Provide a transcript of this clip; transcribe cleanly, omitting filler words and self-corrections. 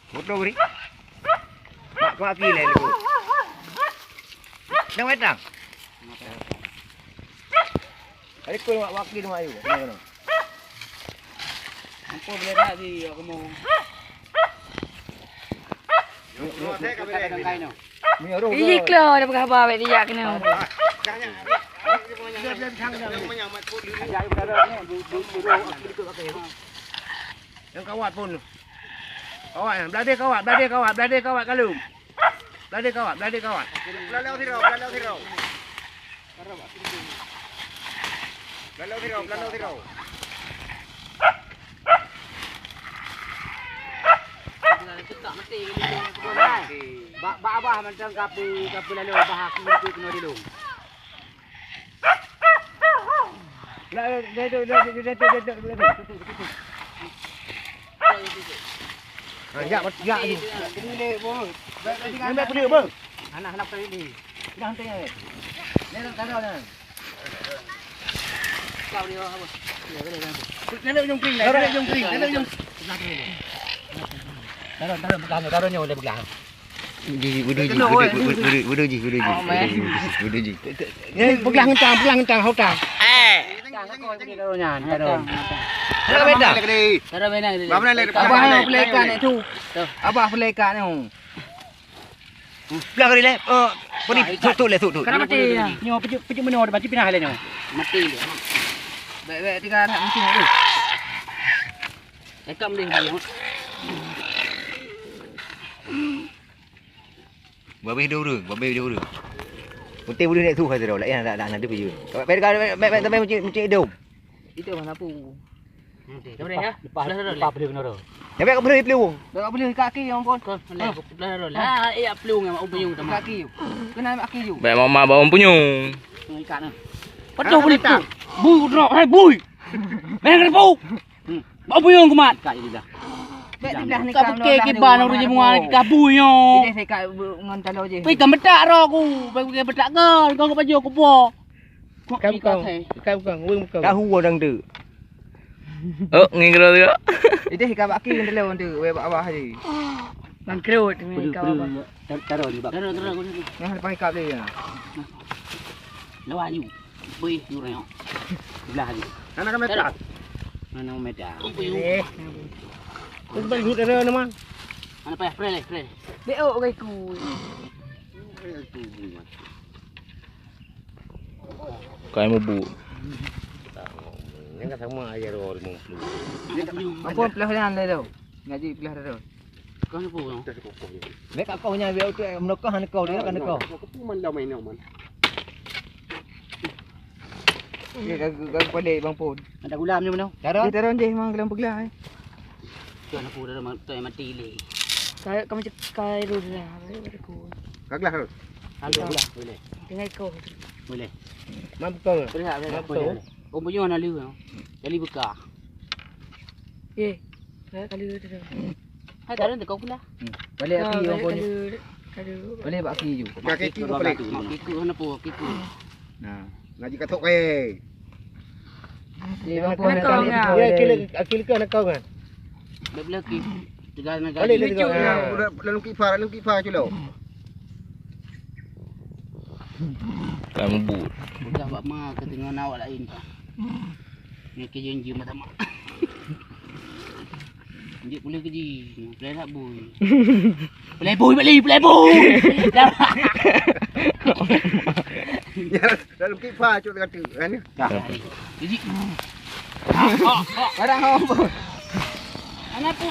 Foto beri. Mak lagi lah lu. Dah matang. Ada kau mak wakil mak ayu. Kenapa? Apa boleh dah di aku mau. Iklah dah berkhabar baik dia kena. Yang kawat pun. Kawat, belade kawat kalum. Belade kawat. Belalau tirau. Tak mesti ini. Bak abah macam kapi lalu bahak mesti kena dilung. Ya ni. Ni bang. Ni pedih bang. Anak-anak tadi ni. Dah hantar ni. Ni dah tahu dah. Kau dia apa? Ya boleh kan. Nak jongkring. Taruhnya boleh pegang. Budu ji. Ni pegang kencang hautang. Nak beda. Taruh mana ni? Abah pelekan ni tu. Abah pelekan ni. Belah kali le. Beri tu le. Kenapa mati? Nyo pejuk menor baca pindah le nyo. Mati dia. Baik tinggal nak mesti tu. Ekam dia dia. Babe dulu. Putih bulu nak tu kata dah. Lah nak ada pergi. Baik sampai mencik hidung. Itu mana pu? Boleh ya? Lepas beli kena dah. Ya baik boleh pelung. Tak boleh kaki yang pun. Kau belah dah. Ah, iya pelung yang upayung tambah. Kaki. Kena kaki you. Baik mama bawa punyung. Ikat nah. Betul boleh tak? Bui drop, hai bui. Main pu. Bawa puyung kumat. Kak jadi dah. Baik belah ni Kau pakai kiban orang je muat kabui yo. Dia saya kat ngan talo je. Pi kan bedak ro aku. Pakai bedak kan. Kau baju aku po. Dah huwa dang tu. Oh, ngingro dia. Dia kat kaki ngan talo tu. Wei bawah je. Ngan kerut ni kau apa. Taruh di bak. Taruh. Nah depan kap dia. Lawan you. Bui you reo. Belah ni. Anak kami tak. Mana medak. Kau balik duduk ada nama. Mana payah prele. Beok kai ku. Kau yang bu. Yang sama air roh 50. Apa pelah dan le tu. Ngaji pelah tu. Kau ni pu. Baik kat kau nya biar tu menokah kau dia kan kau. Aku man lau main man. Dia gak balik bang pun. Ada gulam ni mana? Dia taron je memang kelam pegelah. Tuan aku dah mati le. Kau macam kai ru dah. Aku. Kaglah tu. Alhamdulillah boleh. Dengan kau. Boleh. Mampu kau. Boleh. Om punya nak lu. Jadi buka. Kali tu. Hai taruh kau pula. Balik aki bang pun. Balik bak aki ju. Kaki kau balik. Kiku mana pu kiku. Nah, ngaji katok kai. Dia bang pun kau ngah. Ya akil ke anak kau kan? Belah ki. Tiga nak Boleh gaji. dia lalu kifar culo. Kau yang bu. Bukan bak ma ketinggalan awak lain. Ni kerja mata mak. Dia boleh kerja. Boleh tak boy. Boleh boy balik, boleh boy. Ya lalu kifar culo kata kan. Dah. Jadi. Barang apa? Anak pu.